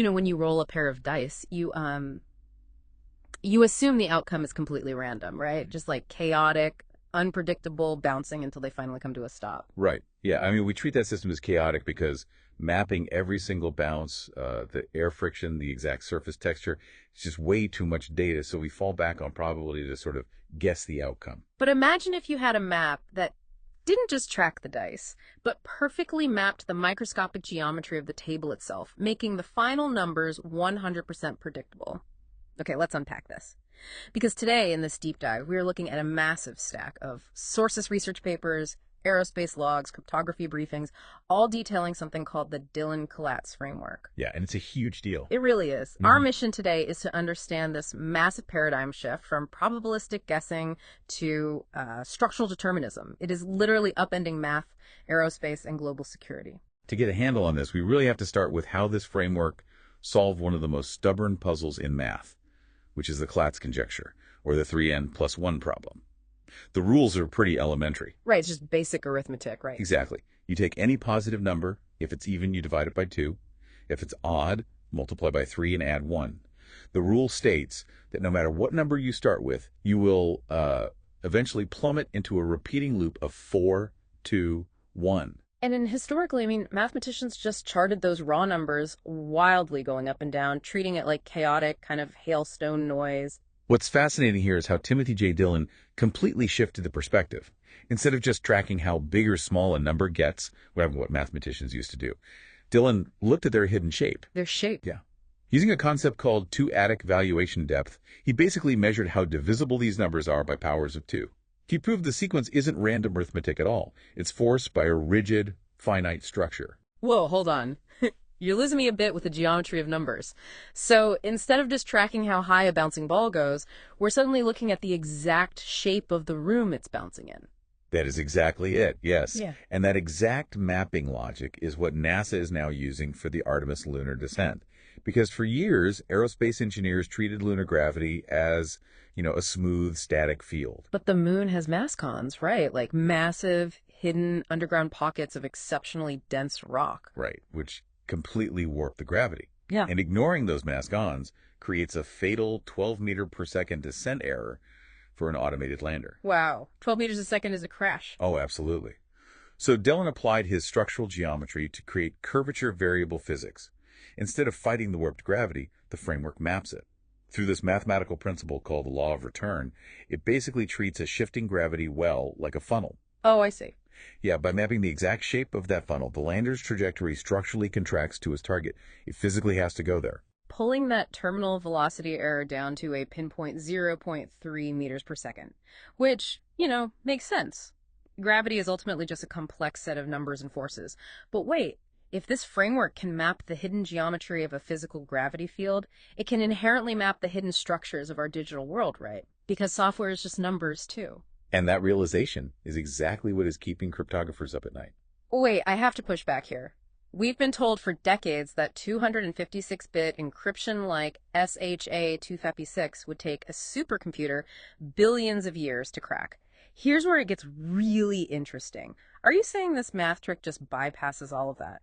When you roll a pair of dice, you assume the outcome is completely random, right? Just like chaotic, unpredictable, bouncing until they finally come to a stop. Right. Yeah. I mean, we treat that system as chaotic because mapping every single bounce, the air friction, the exact surface texture, it's just way too much data. So we fall back on probability to sort of guess the outcome. But imagine if you had a map that didn't just track the dice, but perfectly mapped the microscopic geometry of the table itself, making the final numbers 100% predictable. Okay, let's unpack this. Because today, in this deep dive, we are looking at a massive stack of sources research papers, aerospace logs, cryptography briefings, all detailing something called the Dillon-Collatz framework. Yeah, and it's a huge deal. It really is. Our mission today is to understand this massive paradigm shift from probabilistic guessing to structural determinism. It is literally upending math, aerospace, and global security. To get a handle on this, we really have to start with how this framework solved one of the most stubborn puzzles in math, which is the Collatz Conjecture, or the 3n+1 problem. The rules are pretty elementary. Right, it's just basic arithmetic, right? Exactly. You take any positive number. If it's even, you divide it by 2. If it's odd, multiply by 3 and add 1. The rule states that no matter what number you start with, you will eventually plummet into a repeating loop of 4, 2, 1. And historically, mathematicians just charted those raw numbers wildly going up and down, treating it like chaotic kind of hailstone noise. What's fascinating here is how Timothy J. Dillon completely shifted the perspective. Instead of just tracking how big or small a number gets, what mathematicians used to do, Dillon looked at their hidden shape. Their shape? Yeah. Using a concept called two-adic valuation depth, he basically measured how divisible these numbers are by powers of 2. He proved the sequence isn't random arithmetic at all. It's forced by a rigid, finite structure. Whoa, hold on. You're losing me a bit with the geometry of numbers. So instead of just tracking how high a bouncing ball goes, we're suddenly looking at the exact shape of the room it's bouncing in. That is exactly it, yes. Yeah. And that exact mapping logic is what NASA is now using for the Artemis lunar descent. Because for years, aerospace engineers treated lunar gravity as, a smooth, static field. But the moon has mascons, right? Like massive, hidden underground pockets of exceptionally dense rock. Right, which completely warp the gravity. Yeah. And ignoring those mascons creates a fatal 12 meter per second descent error for an automated lander. Wow. 12 meters a second is a crash. Oh, absolutely. So Dillon applied his structural geometry to create curvature variable physics. Instead of fighting the warped gravity, the framework maps it. Through this mathematical principle called the law of return, it basically treats a shifting gravity well like a funnel. Oh, I see. Yeah, by mapping the exact shape of that funnel, the lander's trajectory structurally contracts to its target. It physically has to go there. Pulling that terminal velocity error down to a pinpoint 0.3 meters per second, which, makes sense. Gravity is ultimately just a complex set of numbers and forces. But wait, if this framework can map the hidden geometry of a physical gravity field, it can inherently map the hidden structures of our digital world, right? Because software is just numbers, too. And that realization is exactly what is keeping cryptographers up at night. Wait, I have to push back here. We've been told for decades that 256-bit encryption like SHA-256 would take a supercomputer billions of years to crack. Here's where it gets really interesting. Are you saying this math trick just bypasses all of that?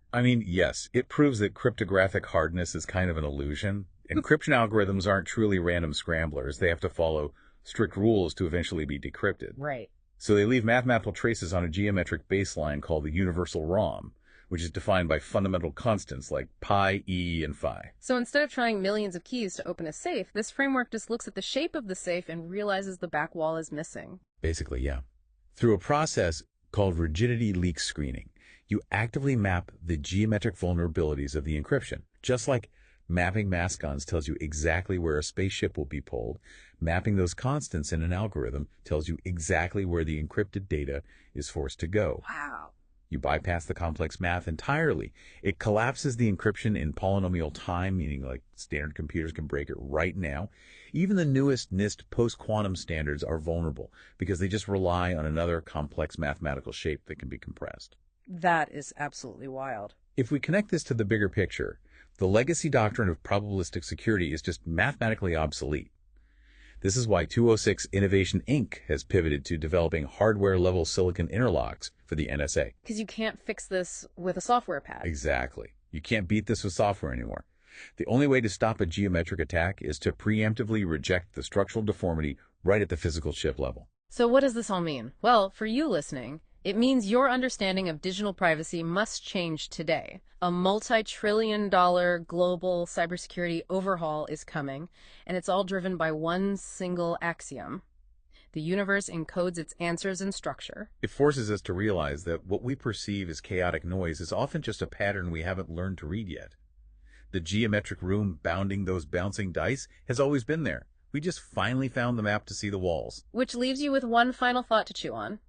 Yes, it proves that cryptographic hardness is kind of an illusion. Encryption algorithms aren't truly random scramblers. They have to follow strict rules to eventually be decrypted. Right. So they leave mathematical traces on a geometric baseline called the universal ROM, which is defined by fundamental constants like pi, e, and phi. So instead of trying millions of keys to open a safe, this framework just looks at the shape of the safe and realizes the back wall is missing. Basically, yeah. Through a process called rigidity leak screening, you actively map the geometric vulnerabilities of the encryption. Just like mapping mascons tells you exactly where a spaceship will be pulled, mapping those constants in an algorithm tells you exactly where the encrypted data is forced to go. Wow. You bypass the complex math entirely. It collapses the encryption in polynomial time, meaning like standard computers can break it right now. Even the newest NIST post-quantum standards are vulnerable because they just rely on another complex mathematical shape that can be compressed. That is absolutely wild. If we connect this to the bigger picture, the legacy doctrine of probabilistic security is just mathematically obsolete. This is why 206 Innovation Inc. has pivoted to developing hardware-level silicon interlocks for the NSA. Because you can't fix this with a software pad. Exactly. You can't beat this with software anymore. The only way to stop a geometric attack is to preemptively reject the structural deformity right at the physical chip level. So what does this all mean? Well, for you listening, it means your understanding of digital privacy must change today. A multi-trillion-dollar global cybersecurity overhaul is coming, and it's all driven by one single axiom. The universe encodes its answers in structure. It forces us to realize that what we perceive as chaotic noise is often just a pattern we haven't learned to read yet. The geometric room bounding those bouncing dice has always been there. We just finally found the map to see the walls. Which leaves you with one final thought to chew on.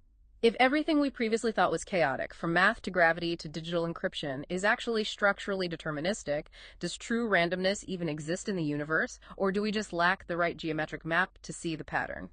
If everything we previously thought was chaotic, from math to gravity to digital encryption, is actually structurally deterministic, does true randomness even exist in the universe, or do we just lack the right geometric map to see the pattern?